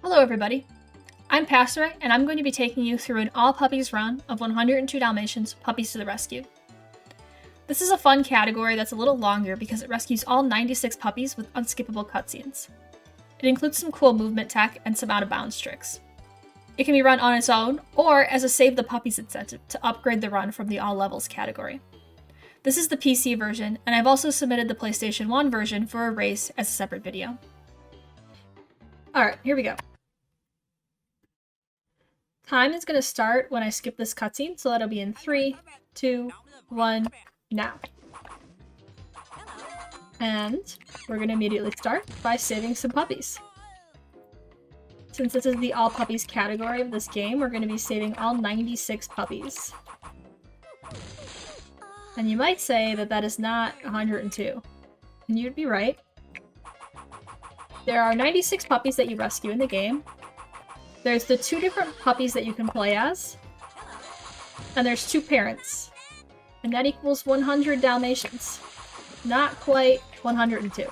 Hello everybody, I'm Pastor, and I'm going to be taking you through an all-puppies run of 102 Dalmatians, Puppies to the Rescue. This is a fun category that's a little longer because it rescues all 96 puppies with unskippable cutscenes. It includes some cool movement tech and some out-of-bounds tricks. It can be run on its own, or as a Save the Puppies incentive to upgrade the run from the All Levels category. This is the PC version, and I've also submitted the PlayStation 1 version for a race as a separate video. Alright, here we go. Time is going to start when I skip this cutscene, so that'll be in 3, 2, 1, now. And we're going to immediately start by saving some puppies. Since this is the all puppies category of this game, we're going to be saving all 96 puppies. And you might say that that is not 102. And you'd be right. There are 96 puppies that you rescue in the game. There's the 2 different puppies that you can play as. And there's 2 parents. And that equals 100 Dalmatians. Not quite 102.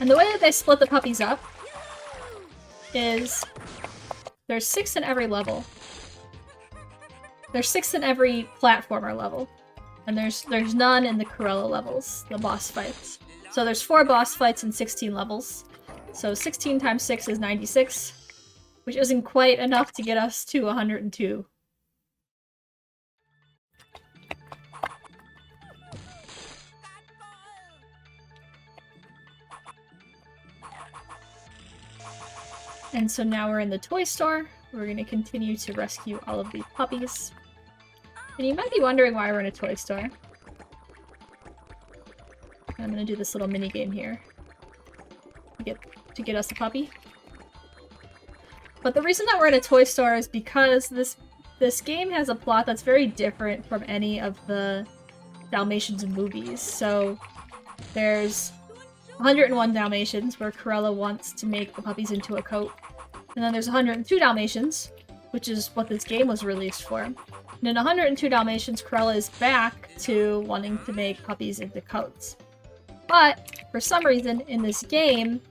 And the way that they split the puppies up is there's 6 in every level. There's 6 in every platformer level. And there's none in the Corella levels, the boss fights. So there's 4 boss fights and 16 levels. So 16 times 6 is 96, which isn't quite enough to get us to 102. And so now we're in the toy store. We're going to continue to rescue all of these puppies. And you might be wondering why we're in a toy store. I'm going to do this little mini game here to get us a puppy. But the reason that we're in a toy store is because this game has a plot that's very different from any of the Dalmatians movies. So there's 101 Dalmatians, where Corella wants to make the puppies into a coat. And then there's 102 Dalmatians, which is what this game was released for. And in 102 Dalmatians, Corella is back to wanting to make puppies into coats. But, for some reason, in this game,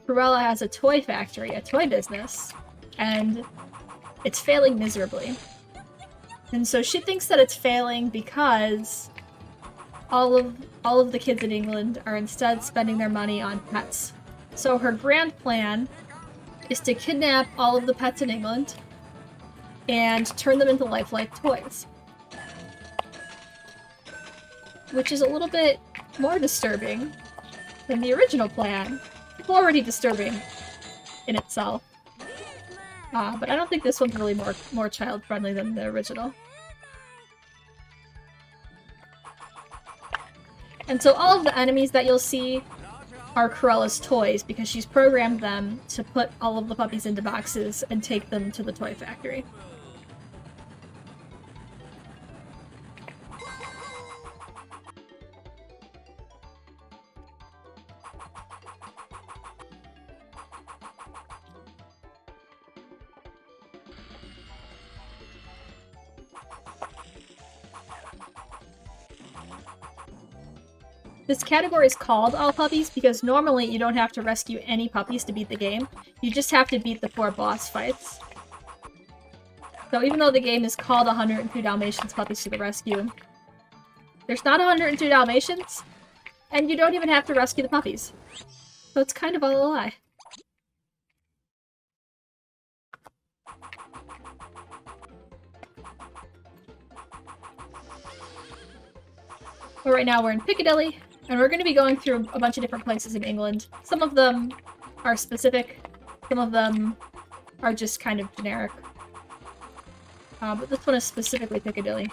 Corella has a toy factory, a toy business, and it's failing miserably. And so she thinks that it's failing because all of the kids in England are instead spending their money on pets. So her grand plan is to kidnap all of the pets in England and turn them into lifelike toys. Which is a little bit more disturbing than the original plan. It's already disturbing in itself. But I don't think this one's really more child-friendly than the original. And so all of the enemies that you'll see are Corella's toys, because she's programmed them to put all of the puppies into boxes and take them to the toy factory. This category is called All Puppies because normally you don't have to rescue any puppies to beat the game. You just have to beat the 4 boss fights. So even though the game is called 102 Dalmatians Puppies to the Rescue, there's not 102 Dalmatians, and you don't even have to rescue the puppies. So it's kind of all a lie. But right now we're in Piccadilly. And we're going to be going through a bunch of different places in England. Some of them are specific, some of them are just kind of generic. But this one is specifically Piccadilly.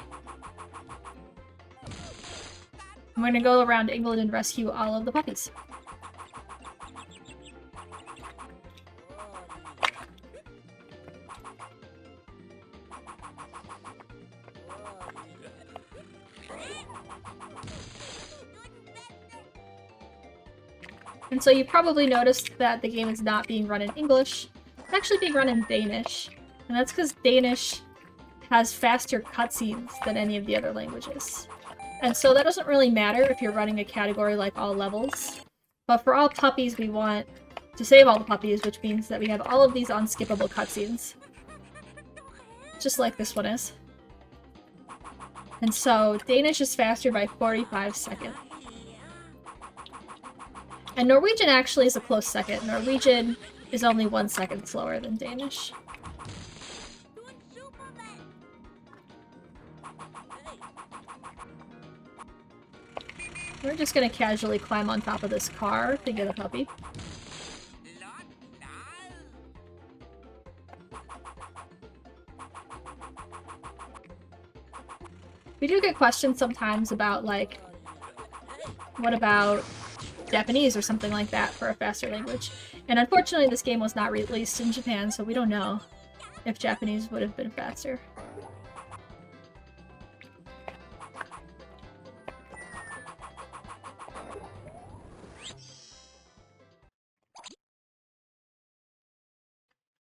I'm going to go around England and rescue all of the puppies. And so you probably noticed that the game is not being run in English. It's actually being run in Danish. And that's because Danish has faster cutscenes than any of the other languages. And so that doesn't really matter if you're running a category like all levels. But for all puppies, we want to save all the puppies, which means that we have all of these unskippable cutscenes. Just like this one is. And so Danish is faster by 45 seconds. And Norwegian actually is a close second. Norwegian is only 1 second slower than Danish. We're just gonna casually climb on top of this car to get a puppy. We do get questions sometimes about, like, what about Japanese or something like that for a faster language. And unfortunately, this game was not released in Japan, so we don't know if Japanese would have been faster.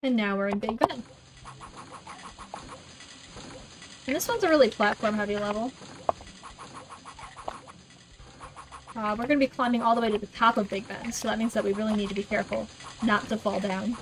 And now we're in Big Ben. And this one's a really platform-heavy level. We're going to be climbing all the way to the top of Big Ben, so that means that we really need to be careful not to fall down.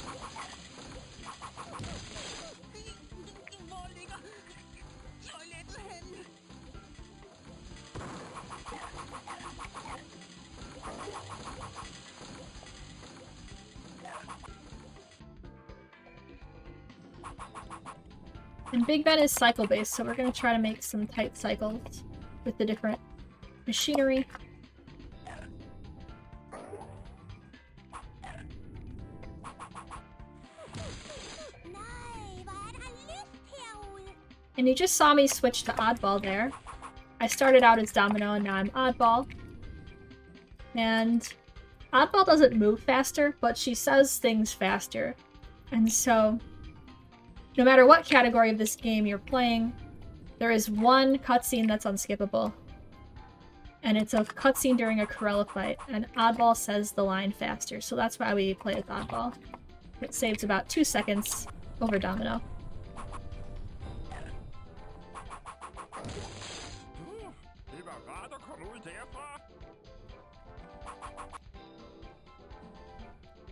And Big Ben is cycle-based, so we're going to try to make some tight cycles with the different machinery. And you just saw me switch to oddball there. I started out as domino and now I'm oddball. And oddball doesn't move faster, but she says things faster. And so, no matter what category of this game you're playing, there is one cutscene that's unskippable. And it's a cutscene during a Corella fight, and oddball says the line faster, so that's why we play with oddball. It saves about 2 seconds over domino.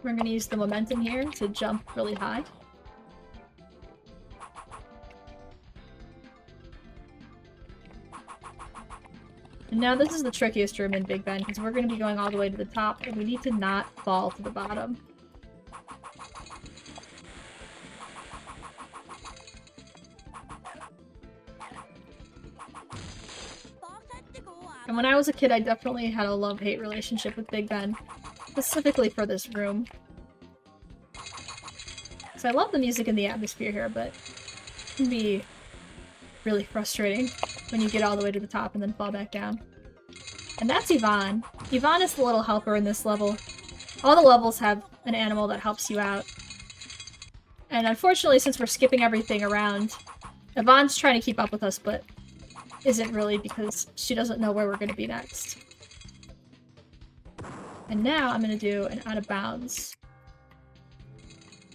We're going to use the momentum here to jump really high. And now this is the trickiest room in Big Ben, because we're going to be going all the way to the top, and we need to not fall to the bottom. And when I was a kid, I definitely had a love-hate relationship with Big Ben, specifically for this room. So I love the music and the atmosphere here, but it can be really frustrating when you get all the way to the top and then fall back down. And that's Yvonne. Yvonne is the little helper in this level. All the levels have an animal that helps you out. And unfortunately, since we're skipping everything around, Yvonne's trying to keep up with us, but isn't really because she doesn't know where we're going to be next. And now I'm going to do an out of bounds.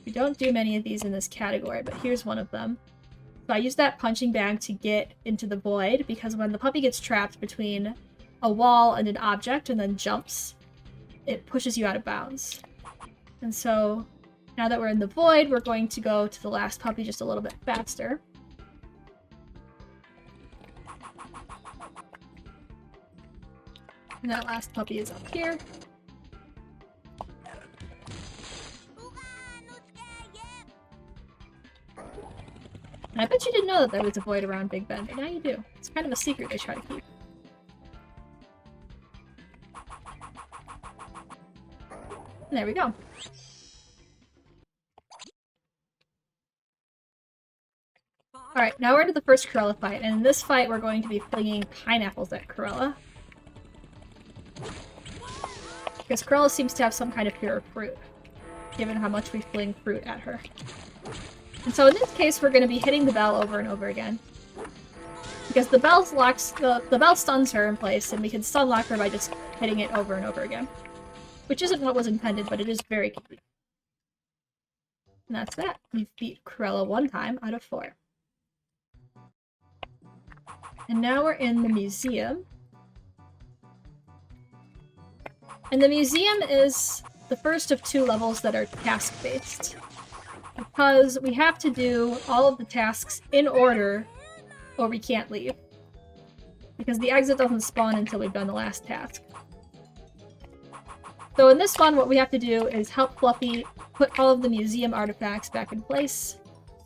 We don't do many of these in this category, but here's one of them. So I use that punching bag to get into the void, because when the puppy gets trapped between a wall and an object and then jumps, it pushes you out of bounds. And so now that we're in the void, we're going to go to the last puppy just a little bit faster. And that last puppy is up here. And I bet you didn't know that there was a void around Big Ben, but now you do. It's kind of a secret they try to keep. And there we go. Alright, now we're into the first Corella fight, and in this fight we're going to be flinging pineapples at Corella. Because Corella seems to have some kind of fear of fruit, given how much we fling fruit at her. And so in this case, we're going to be hitting the bell over and over again. Because the bell stuns her in place, and we can stun lock her by just hitting it over and over again. Which isn't what was intended, but it is very convenient. And that's that. We've beat Corella 1 time out of 4. And now we're in the museum. And the museum is the first of 2 levels that are task-based. Because we have to do all of the tasks in order, or we can't leave. Because the exit doesn't spawn until we've done the last task. So in this one, what we have to do is help Fluffy put all of the museum artifacts back in place.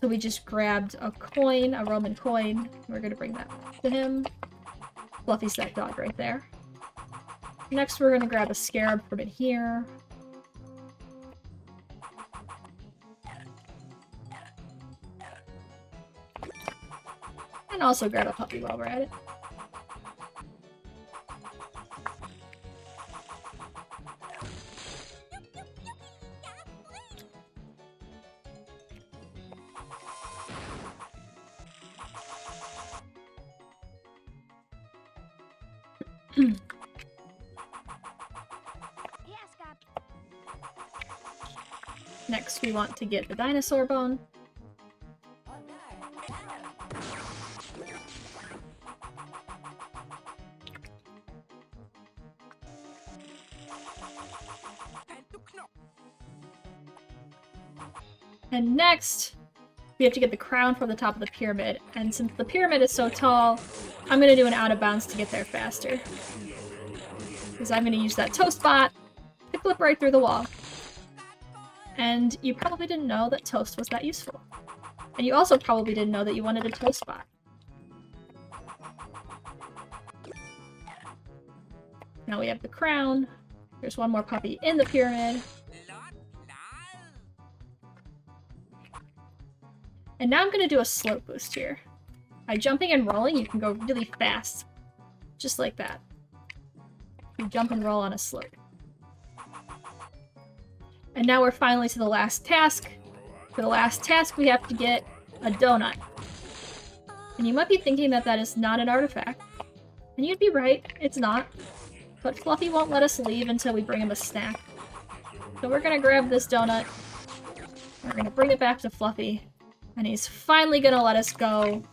So we just grabbed a coin, a Roman coin. We're gonna bring that to him. Fluffy's that dog right there. Next, we're gonna grab a scarab from in here. And also grab a puppy while we're at it. Next, we want to get the dinosaur bone. And next, we have to get the crown from the top of the pyramid. And since the pyramid is so tall, I'm going to do an out of bounds to get there faster. Because I'm going to use that toast bot to clip right through the wall. And you probably didn't know that toast was that useful. And you also probably didn't know that you wanted a toast bot. Now we have the crown. There's one more puppy in the pyramid. And now I'm going to do a slope boost here. By jumping and rolling, you can go really fast. Just like that. You jump and roll on a slope. And now we're finally to the last task. For the last task, we have to get a donut. And you might be thinking that that is not an artifact. And you'd be right, it's not. But Fluffy won't let us leave until we bring him a snack. So we're gonna grab this donut. We're gonna bring it back to Fluffy. And he's finally gonna let us go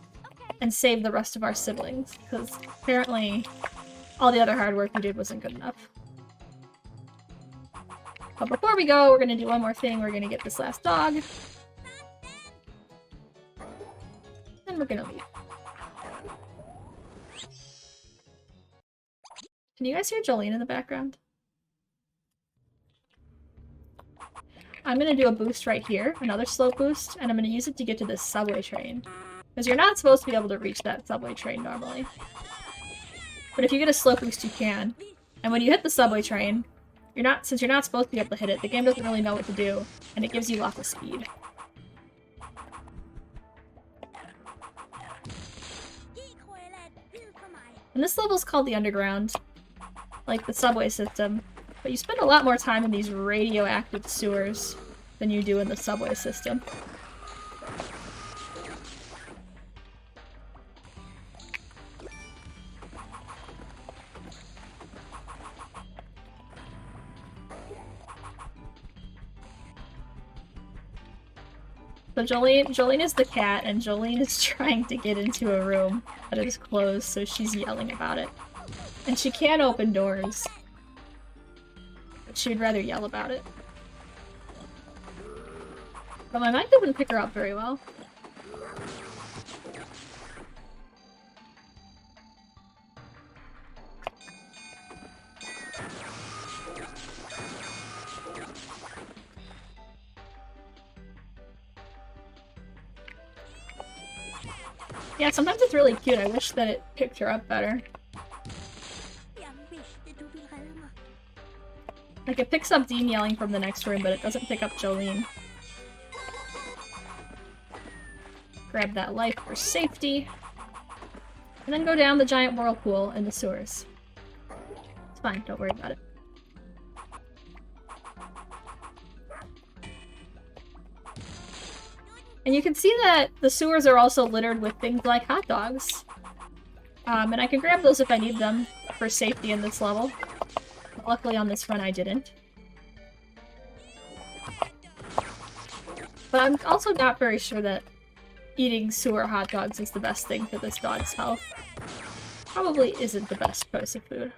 and save the rest of our siblings. Because apparently all the other hard work we did wasn't good enough. But before we go, we're gonna do one more thing. We're gonna get this last dog. And we're gonna leave. Can you guys hear Jolene in the background? I'm gonna do a boost right here, another slow boost, and I'm gonna use it to get to this subway train. Because you're not supposed to be able to reach that subway train normally. But if you get a slow boost, you can. And when you hit the subway train, since you're not supposed to be able to hit it, the game doesn't really know what to do, and it gives you lots of speed. And this level's called the Underground, like the subway system, but you spend a lot more time in these radioactive sewers than you do in the subway system. So Jolene is the cat, and Jolene is trying to get into a room that is closed, so she's yelling about it. And she can open doors, but she'd rather yell about it. But my mic didn't pick her up very well. Yeah, sometimes it's really cute. I wish that it picked her up better. Like, it picks up Dean yelling from the next room, but it doesn't pick up Jolene. Grab that life for safety. And then go down the giant whirlpool in the sewers. It's fine, don't worry about it. And you can see that the sewers are also littered with things like hot dogs. And I can grab those if I need them for safety in this level. But luckily on this run I didn't. But I'm also not very sure that eating sewer hot dogs is the best thing for this dog's health. Probably isn't the best choice of food.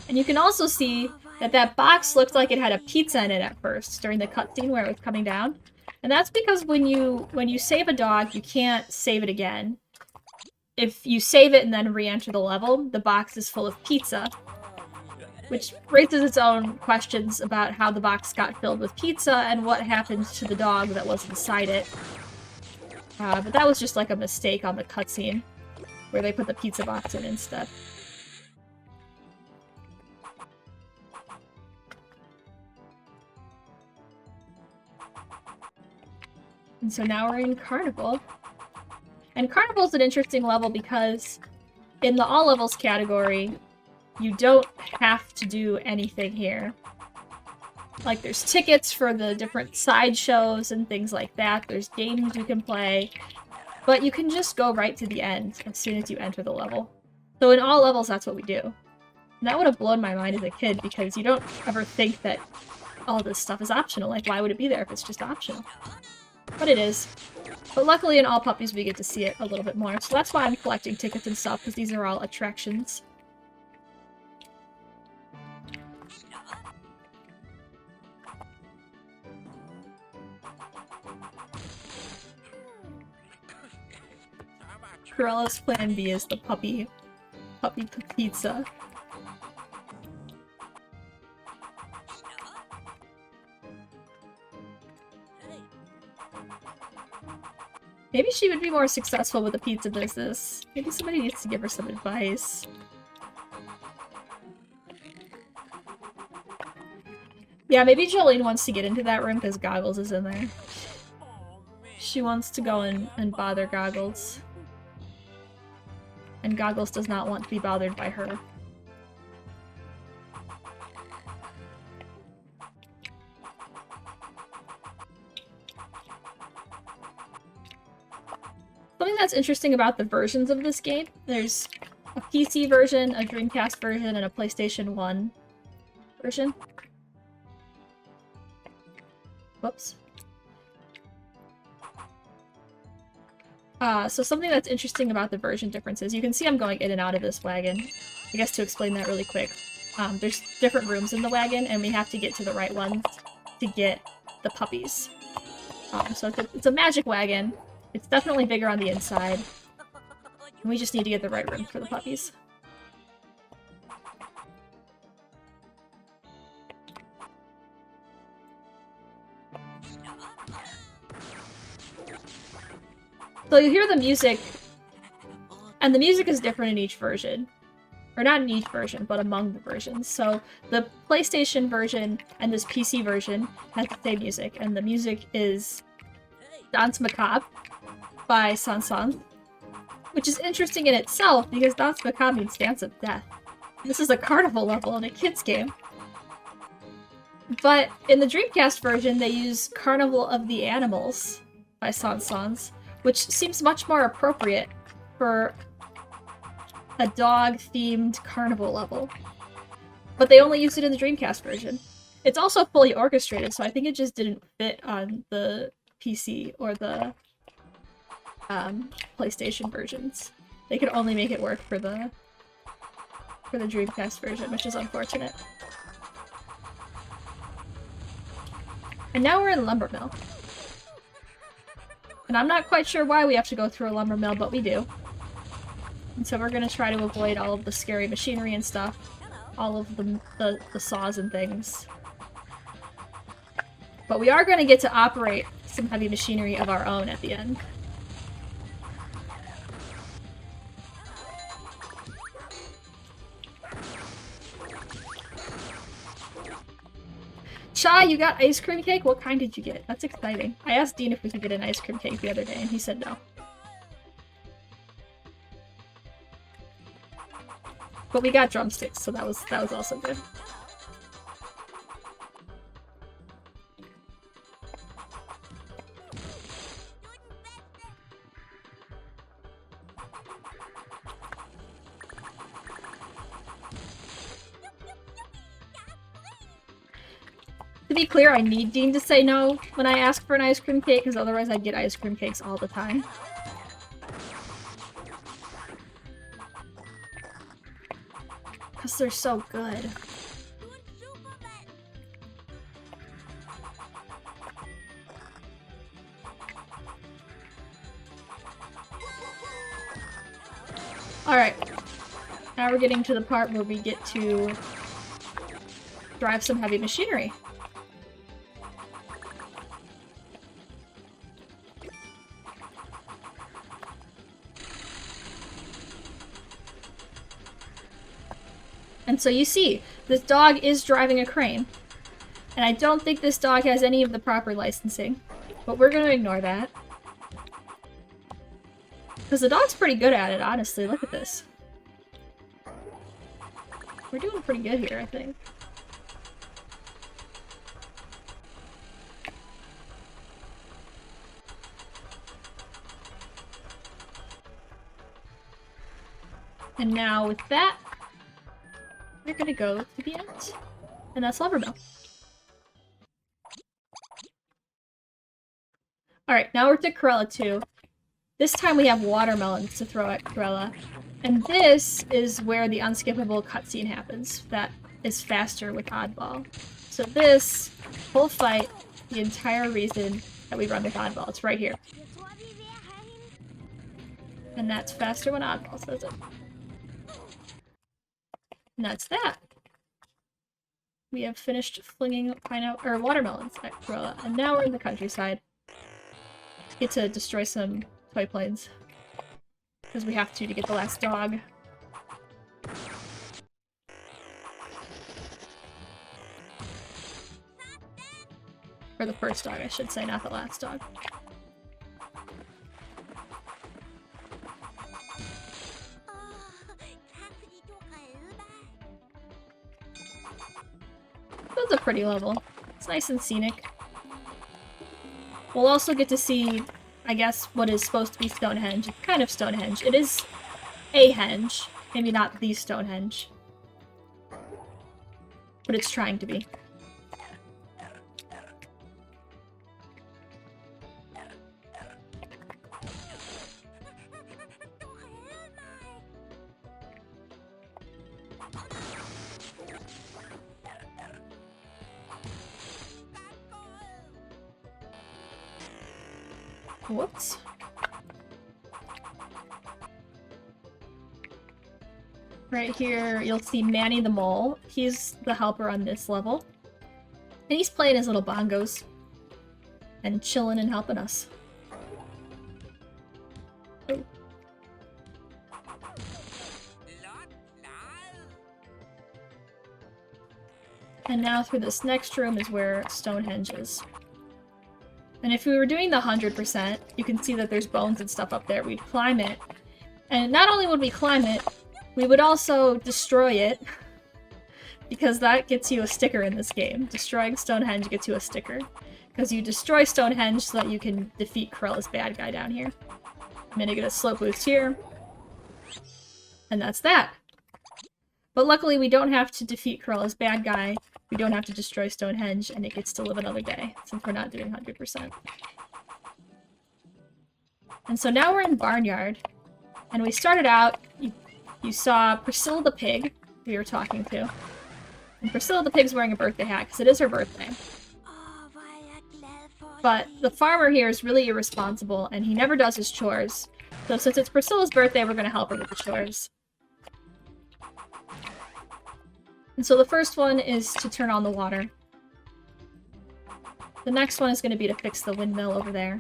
And you can also see that that box looked like it had a pizza in it at first during the cutscene where it was coming down. And that's because when you save a dog, you can't save it again. If you save it and then re-enter the level, the box is full of pizza. Which raises its own questions about how the box got filled with pizza and what happened to the dog that was inside it. But that was just like a mistake on the cutscene, where they put the pizza box in instead. And so now we're in Carnival. And Carnival's an interesting level because in the all levels category, you don't have to do anything here. Like, there's tickets for the different sideshows and things like that. There's games you can play. But you can just go right to the end as soon as you enter the level. So in all levels, that's what we do. And that would have blown my mind as a kid because you don't ever think that all this stuff is optional. Like, why would it be there if it's just optional? But it is. But luckily in all Puppies we get to see it a little bit more. So that's why I'm collecting tickets and stuff, because these are all attractions. Corella's plan B is the puppy pizza. Maybe she would be more successful with the pizza business. Maybe somebody needs to give her some advice. Yeah, maybe Jolene wants to get into that room because Goggles is in there. She wants to go and bother Goggles. And Goggles does not want to be bothered by her. Something that's interesting about the versions of this game, there's a PC version, a Dreamcast version, and a PlayStation 1 version. Whoops. So something that's interesting about the version differences, you can see I'm going in and out of this wagon. I guess to explain that really quick. There's different rooms in the wagon, and we have to get to the right ones to get the puppies. So it's a magic wagon. It's definitely bigger on the inside. And we just need to get the right room for the puppies. So you hear the music, and the music is different in each version. Or not in each version, but among the versions. So the PlayStation version and this PC version has the same music, and the music is Danse Macabre by Sansan, which is interesting in itself because Danse Macabre means Dance of Death. This is a carnival level in a kid's game. But in the Dreamcast version, they use Carnival of the Animals by Sansons, which seems much more appropriate for a dog-themed carnival level. But they only used it in the Dreamcast version. It's also fully orchestrated, so I think it just didn't fit on the PC or the PlayStation versions. They could only make it work for the Dreamcast version, which is unfortunate. And now we're in Lumber Mill. And I'm not quite sure why we have to go through a lumber mill, but we do. And so we're gonna try to avoid all of the scary machinery and stuff. All of the saws and things. But we are gonna get to operate some heavy machinery of our own at the end. Cha, you got ice cream cake? What kind did you get? That's exciting. I asked Dean if we could get an ice cream cake the other day, and he said no. But we got drumsticks, so that was also good. To be clear, I need Dean to say no when I ask for an ice cream cake, because otherwise I'd get ice cream cakes all the time. Because they're so good. Alright. Now we're getting to the part where we get to drive some heavy machinery. And so you see, this dog is driving a crane. And I don't think this dog has any of the proper licensing. But we're gonna ignore that. Because the dog's pretty good at it, honestly. Look at this. We're doing pretty good here, I think. And now with that, we're gonna go to the end. And that's Lovermill. Alright, now we're to Corella II. This time we have watermelons to throw at Corella. And this is where the unskippable cutscene happens. That is faster with Oddball. So this whole fight, the entire reason that we run with Oddball, it's right here. And that's faster when Oddball says it. And that's that. We have finished flinging watermelons at Corella, and now we're in the countryside. Get to destroy some toy planes. Because we have to get the last dog. Or the first dog, I should say, not the last dog. That's a pretty level. It's nice and scenic. We'll also get to see, I guess, what is supposed to be Stonehenge. Kind of Stonehenge. It is a henge. Maybe not the Stonehenge. But it's trying to be. Whoops. Right here, you'll see Manny the Mole. He's the helper on this level. And he's playing his little bongos. And chilling and helping us. Oh. And now through this next room is where Stonehenge is. And if we were doing the 100%, you can see that there's bones and stuff up there. We'd climb it. And not only would we climb it, we would also destroy it. Because that gets you a sticker in this game. Destroying Stonehenge gets you a sticker. Because you destroy Stonehenge so that you can defeat Corella's bad guy down here. I'm gonna get a slow boost here. And that's that. But luckily we don't have to defeat Corella's bad guy. We don't have to destroy Stonehenge, and it gets to live another day, since we're not doing 100%. And so now we're in Barnyard. And we started out, you saw Priscilla the pig, who you were talking to. And Priscilla the pig's wearing a birthday hat, because it is her birthday. But the farmer here is really irresponsible, and he never does his chores. So since it's Priscilla's birthday, we're going to help her with the chores. And so the first one is to turn on the water. The next one is going to be to fix the windmill over there.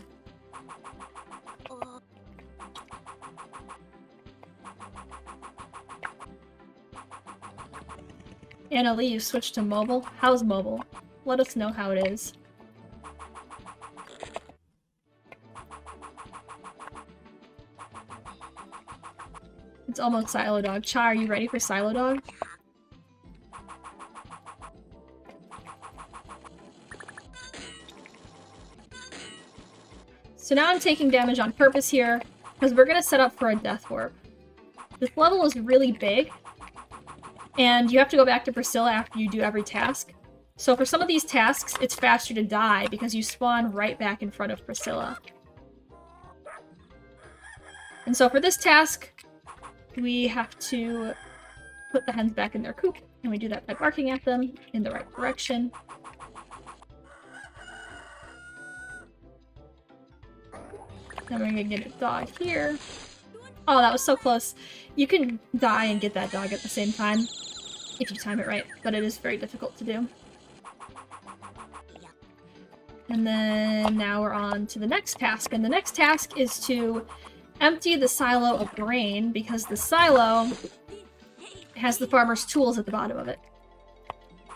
Anna Lee, you switched to mobile? How's mobile? Let us know how it is. It's almost Silo Dog. Cha, are you ready for Silo Dog? So now I'm taking damage on purpose here, because we're going to set up for a death warp. This level is really big, and you have to go back to Priscilla after you do every task. So for some of these tasks, it's faster to die because you spawn right back in front of Priscilla. And so for this task, we have to put the hens back in their coop, and we do that by barking at them in the right direction. Then we're gonna get a dog here. Oh, that was so close. You can die and get that dog at the same time, if you time it right, but it is very difficult to do. And then now we're on to the next task, and the next task is to empty the silo of grain, because the silo has the farmer's tools at the bottom of it.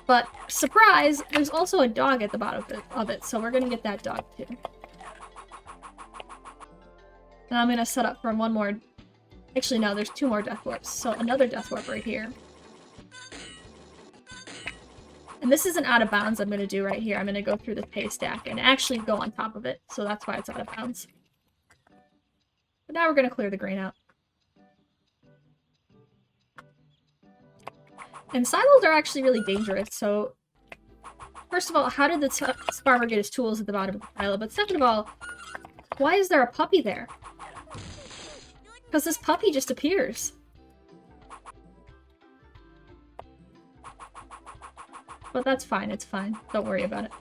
But, surprise, there's also a dog at the bottom of it, so we're gonna get that dog too. Now I'm gonna set up for one more... Actually, no, there's 2 more death warps, so another death warp right here. And this isn't out of bounds I'm gonna do right here. I'm gonna go through the pay stack and actually go on top of it, so that's why it's out of bounds. But now we're gonna clear the grain out. And silos are actually really dangerous, so... First of all, how did the farmer get his tools at the bottom of the silo? But second of all, why is there a puppy there? Because this puppy just appears. But that's fine, it's fine. Don't worry about it.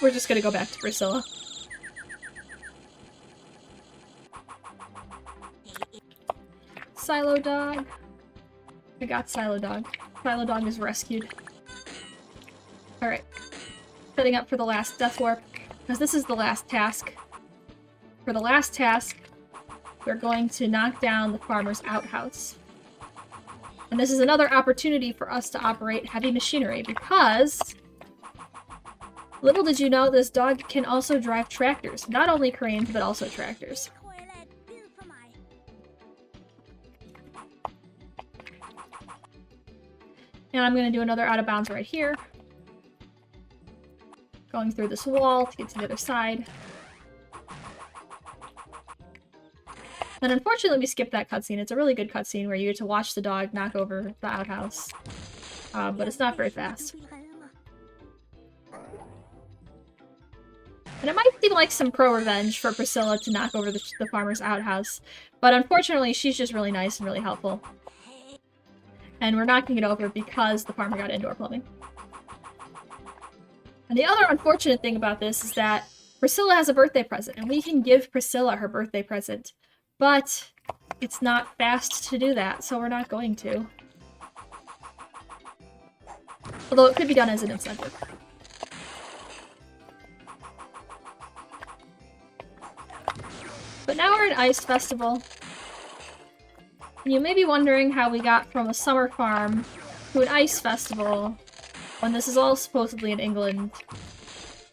We're just gonna go back to Priscilla. Silo dog. I got Silo dog. Silo dog is rescued. Alright. Setting up for the last death warp, because this is the last task. For the last task, we're going to knock down the farmer's outhouse. And this is another opportunity for us to operate heavy machinery, because... Little did you know, this dog can also drive tractors. Not only cranes, but also tractors. And I'm going to do another out of bounds right here. Going through this wall to get to the other side. And unfortunately we skipped that cutscene. It's a really good cutscene where you get to watch the dog knock over the outhouse. But it's not very fast. And it might seem like some pro-revenge for Priscilla to knock over the farmer's outhouse. But unfortunately she's just really nice and really helpful. And we're knocking it over because the farmer got indoor plumbing. And the other unfortunate thing about this is that Priscilla has a birthday present, and we can give Priscilla her birthday present. But it's not fast to do that, so we're not going to. Although it could be done as an incentive. But now we're at Ice Festival. And you may be wondering how we got from a summer farm to an ice festival when this is all supposedly in England.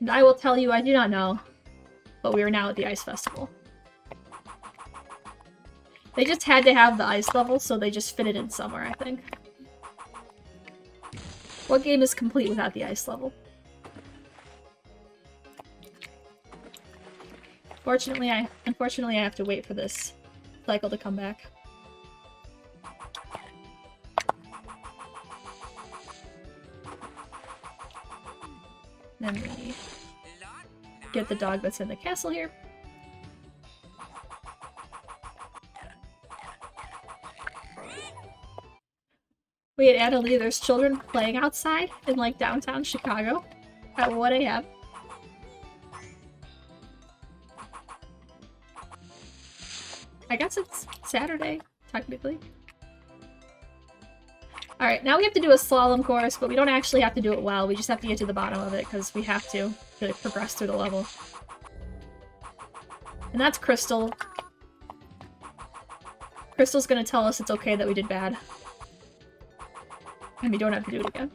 And I will tell you, I do not know. But we are now at the ice festival. They just had to have the ice level, so they just fit it in somewhere, I think. What game is complete without the ice level? Unfortunately, I have to wait for this cycle to come back. Then we get the dog that's in the castle here. Wait, Annalie, there's children playing outside in, like, downtown Chicago at 1 a.m. I guess it's Saturday, technically. Alright, now we have to do a slalom course, but we don't actually have to do it well. We just have to get to the bottom of it, because we have to progress through the level. And that's Crystal. Crystal's gonna tell us it's okay that we did bad. And we don't have to do it again.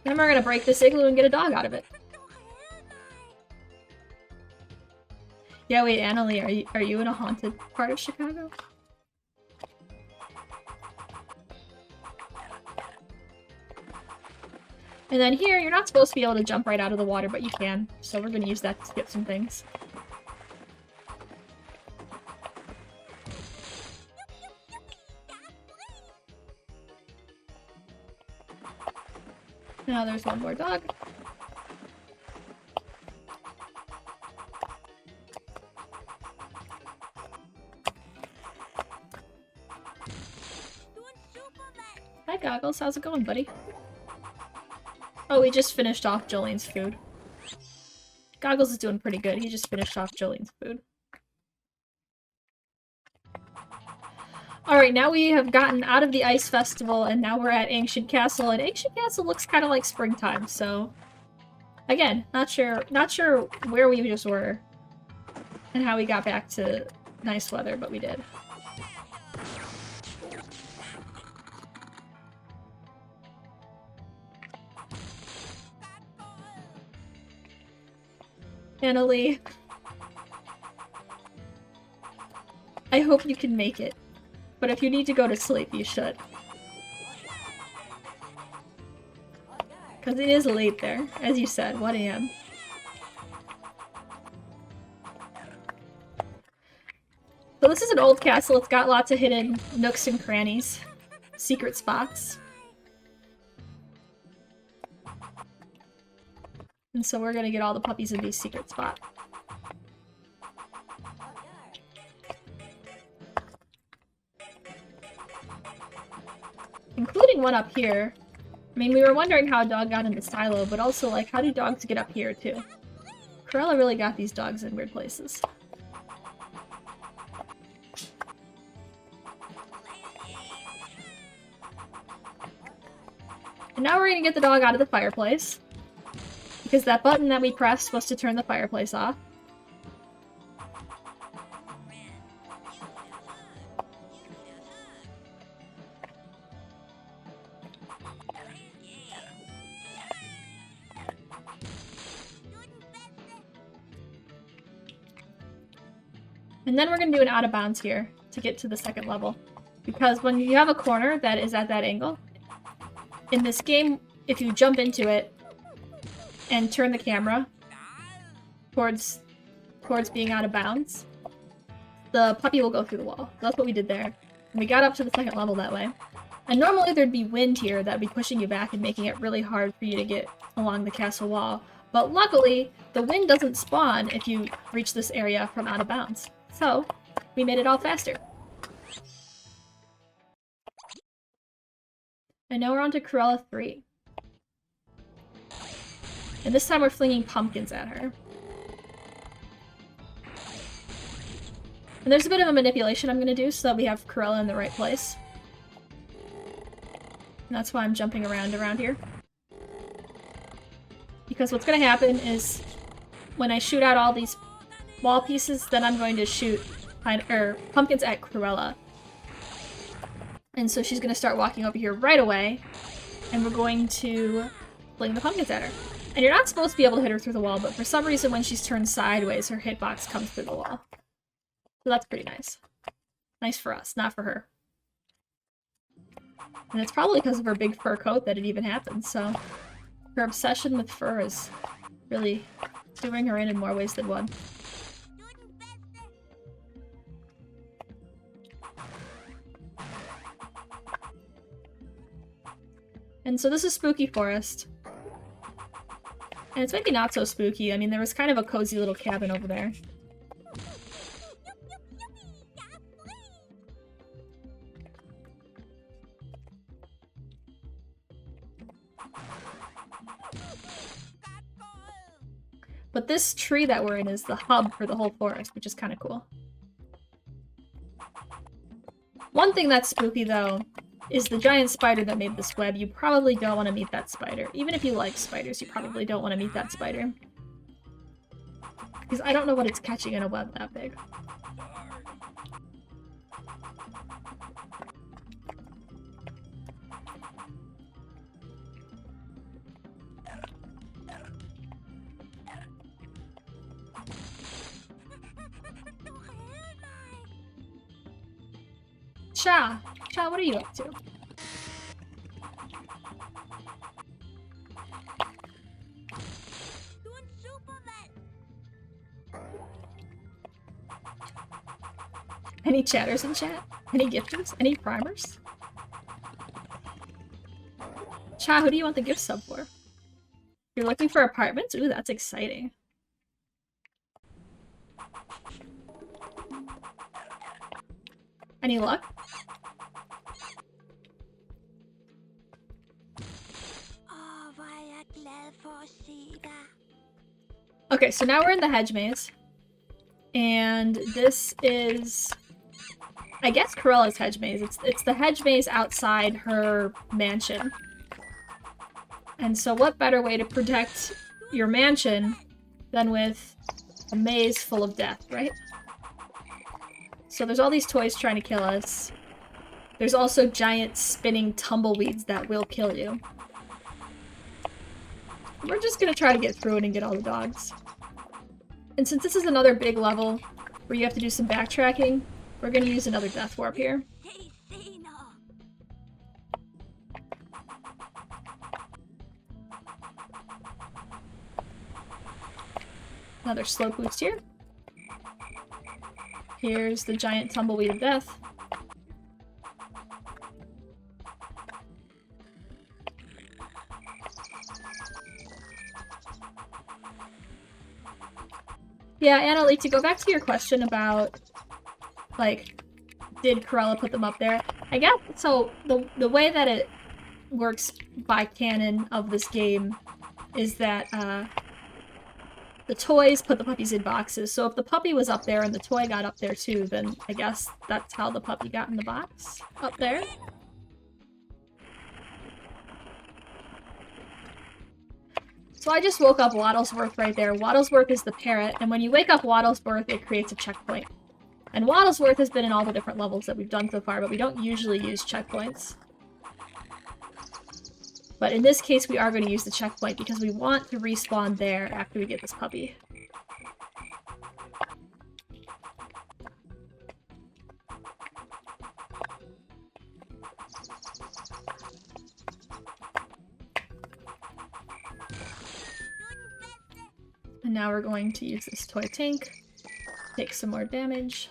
Then we're gonna break this igloo and get a dog out of it. Yeah, wait, Annalie, are you in a haunted part of Chicago? And then here, you're not supposed to be able to jump right out of the water, but you can. So we're gonna use that to skip some things. Now there's one more dog. Hi Goggles, how's it going, buddy? Oh, we just finished off Jolene's food. Goggles is doing pretty good. He just finished off Jolene's food. Alright, now we have gotten out of the Ice Festival, and now we're at Ancient Castle, and Ancient Castle looks kind of like springtime, so... Again, not sure where we just were, and how we got back to nice weather, but we did. Annalie. I hope you can make it. But if you need to go to sleep, you should. Because it is late there, as you said, 1 AM. So this is an old castle. It's got lots of hidden nooks and crannies. Secret spots. And so we're gonna get all the puppies in these secret spots. Including one up here. I mean, we were wondering how a dog got in the silo, but also, like, how do dogs get up here, too? Corella really got these dogs in weird places. And now we're gonna get the dog out of the fireplace. Because that button that we pressed was to turn the fireplace off. And then we're going to do an out of bounds here to get to the second level. Because when you have a corner that is at that angle, in this game, if you jump into it and turn the camera towards being out of bounds, the puppy will go through the wall. That's what we did there. And we got up to the second level that way. And normally there'd be wind here that would be pushing you back and making it really hard for you to get along the castle wall. But luckily, the wind doesn't spawn if you reach this area from out of bounds. So, we made it all faster. And now we're on to Corella III. And this time we're flinging pumpkins at her. And there's a bit of a manipulation I'm going to do so that we have Corella in the right place. And that's why I'm jumping around here. Because what's going to happen is when I shoot out all these wall pieces, then I'm going to shoot pumpkins at Corella. And so she's going to start walking over here right away, and we're going to fling the pumpkins at her. And you're not supposed to be able to hit her through the wall, but for some reason when she's turned sideways, her hitbox comes through the wall. So that's pretty nice. Nice for us, not for her. And it's probably because of her big fur coat that it even happens, so her obsession with fur is really doing her in more ways than one. And so this is Spooky Forest. And it's maybe not so spooky. I mean, there was kind of a cozy little cabin over there. But this tree that we're in is the hub for the whole forest, which is kind of cool. One thing that's spooky, though, is the giant spider that made this web. You probably don't want to meet that spider. Even if you like spiders, you probably don't want to meet that spider. Because I don't know what it's catching in a web that big. Cha! Cha, what are you up to? Any chatters in chat? Any gifters? Any primers? Cha, who do you want the gift sub for? You're looking for apartments? Ooh, that's exciting. Any luck? Okay, so now we're in the Hedge Maze. And this is, I guess, Corella's Hedge Maze. It's the Hedge Maze outside her mansion. And so what better way to protect your mansion than with a maze full of death, right? So there's all these toys trying to kill us. There's also giant spinning tumbleweeds that will kill you. We're just gonna try to get through it and get all the dogs. And since this is another big level where you have to do some backtracking, we're gonna use another death warp here. Another slow boost here. Here's the giant tumbleweed of death. Yeah, Annalie, to go back to your question about, like, did Corella put them up there? I guess, so the way that it works by canon of this game is that, the toys put the puppies in boxes. So if the puppy was up there and the toy got up there too, then I guess that's how the puppy got in the box. Up there. So I just woke up Waddlesworth right there. Waddlesworth is the parrot, and when you wake up Waddlesworth, it creates a checkpoint. And Waddlesworth has been in all the different levels that we've done so far, but we don't usually use checkpoints. But in this case, we are going to use the checkpoint because we want to respawn there after we get this puppy. And now we're going to use this toy tank, take some more damage,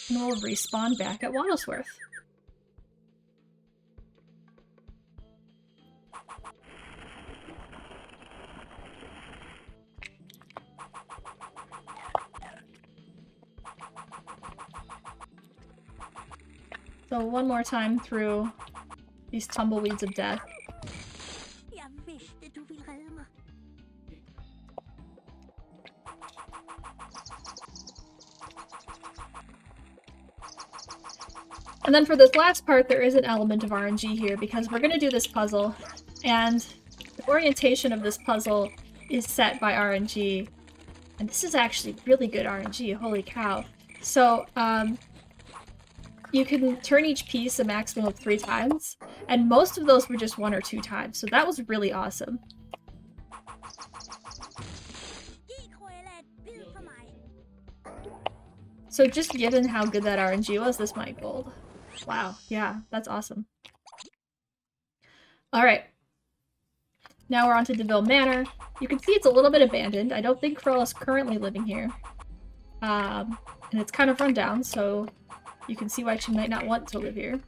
and we'll respawn back at Waddlesworth. So one more time through these tumbleweeds of death. And then for this last part, there is an element of RNG here because we're going to do this puzzle, and the orientation of this puzzle is set by RNG. And this is actually really good RNG, holy cow. So, you can turn each piece a maximum of 3 times, and most of those were just 1 or 2 times, so that was really awesome. So just given how good that RNG was, this might gold. Wow, yeah, that's awesome. Alright. Now we're on to Ville Manor. You can see it's a little bit abandoned. I don't think Corella's currently living here. And it's kind of run down, so you can see why she might not want to live here.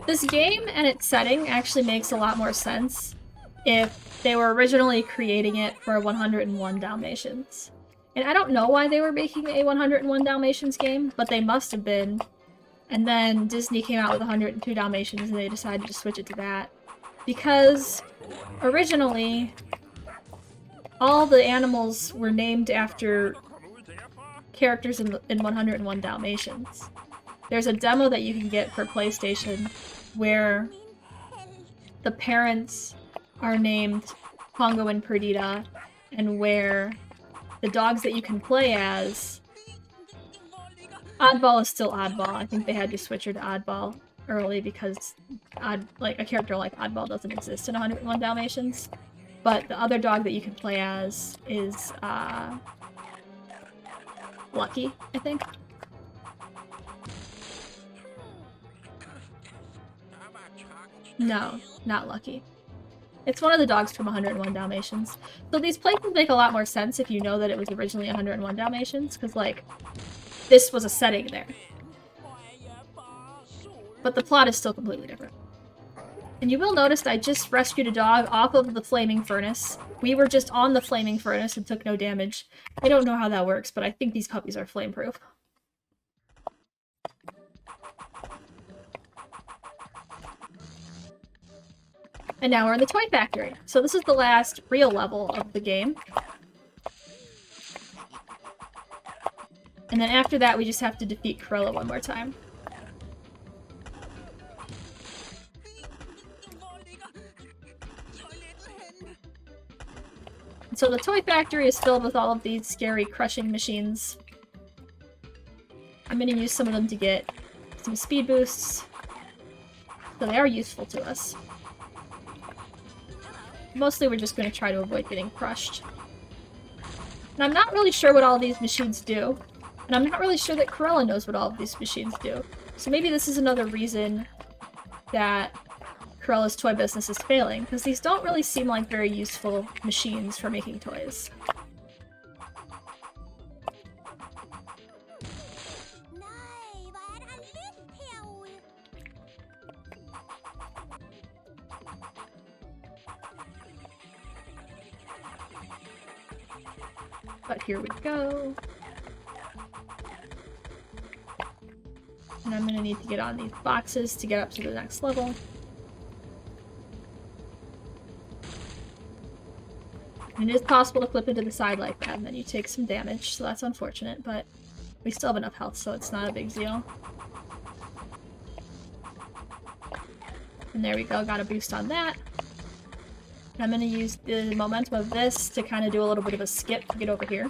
This game and its setting actually makes a lot more sense if they were originally creating it for 101 Dalmatians. And I don't know why they were making a 101 Dalmatians game, but they must have been. And then Disney came out with 102 Dalmatians and they decided to switch it to that. Because originally, all the animals were named after characters in 101 Dalmatians. There's a demo that you can get for PlayStation where the parents are named Pongo and Perdita, and where the dogs that you can play as... Oddball is still Oddball. I think they had to switch her to Oddball early because a character like Oddball doesn't exist in 101 Dalmatians. But the other dog that you can play as is Lucky, I think. No, not Lucky. It's one of the dogs from 101 Dalmatians. So these places make a lot more sense if you know that it was originally 101 Dalmatians, because, like, this was a setting there. But the plot is still completely different. And you will notice that I just rescued a dog off of the flaming furnace. We were just on the flaming furnace and took no damage. I don't know how that works, but I think these puppies are flame-proof. And now we're in the toy factory. So this is the last real level of the game. And then after that, we just have to defeat Corella one more time. And so the toy factory is filled with all of these scary crushing machines. I'm going to use some of them to get some speed boosts. So they are useful to us. Mostly we're just going to try to avoid getting crushed. And I'm not really sure what all of these machines do. And I'm not really sure that Corella knows what all of these machines do. So maybe this is another reason that Corella's toy business is failing, because these don't really seem like very useful machines for making toys. But here we go. And I'm gonna need to get on these boxes to get up to the next level. And it is possible to flip into the side like that, and then you take some damage, so that's unfortunate, but we still have enough health, so it's not a big deal. And there we go, got a boost on that. I'm going to use the momentum of this to kind of do a little bit of a skip to get over here.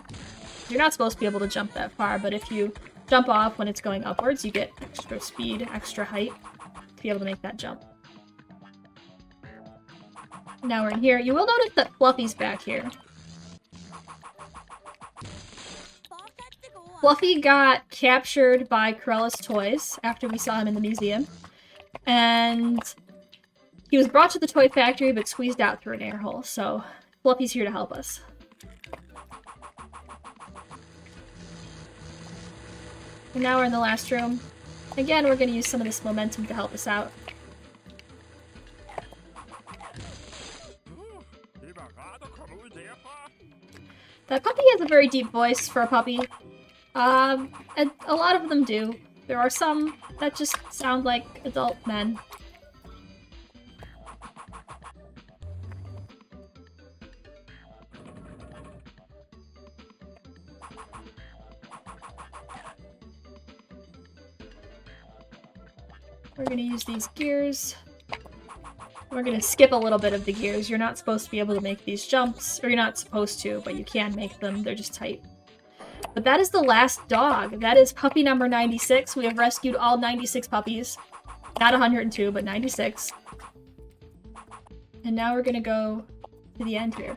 You're not supposed to be able to jump that far, but if you jump off when it's going upwards, you get extra speed, extra height to be able to make that jump. Now we're in here. You will notice that Fluffy's back here. Fluffy got captured by Corella's toys after we saw him in the museum. And he was brought to the toy factory, but squeezed out through an air hole, so Fluffy's here to help us. And now we're in the last room. Again, we're going to use some of this momentum to help us out. That puppy has a very deep voice for a puppy. And a lot of them do. There are some that just sound like adult men. We're going to use these gears. We're going to skip a little bit of the gears. You're not supposed to be able to make these jumps. Or you're not supposed to, but you can make them. They're just tight. But that is the last dog. That is puppy number 96. We have rescued all 96 puppies. Not 102, but 96. And now we're going to go to the end here.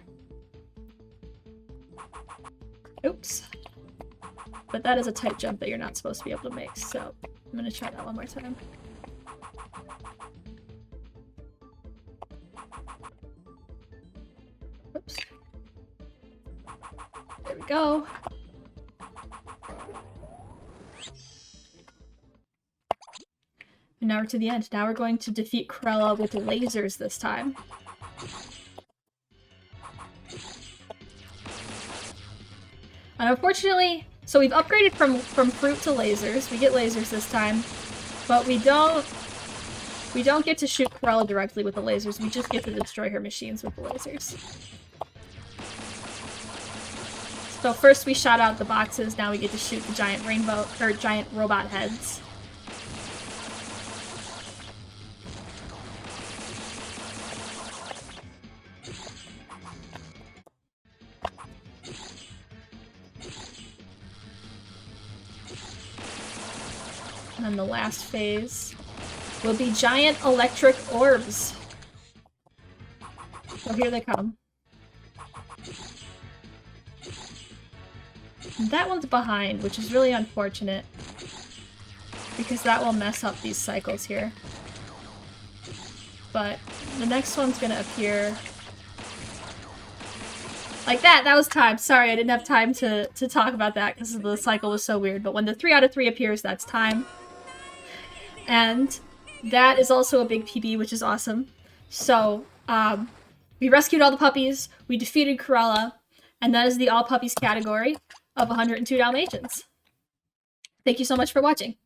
Oops. But that is a tight jump that you're not supposed to be able to make, so I'm going to try that one more time. Oops. There we go. And now we're to the end. Now we're going to defeat Corella with lasers this time. And unfortunately, so we've upgraded from fruit to lasers. We get lasers this time, but we don't get to shoot Corella directly with the lasers. We just get to destroy her machines with the lasers. So first we shot out the boxes. Now we get to shoot the giant rainbow or giant robot heads. And then the last phase will be giant electric orbs. So here they come. And that one's behind, which is really unfortunate, because that will mess up these cycles here. but the next one's gonna appear like that. That was time. Sorry, I didn't have time to talk about that because the cycle was so weird. But when the 3 out of 3 appears, that's time. And that is also a big PB, which is awesome. So, we rescued all the puppies, we defeated Corella, and that is the all puppies category of 102 Dalmatians. Thank you so much for watching.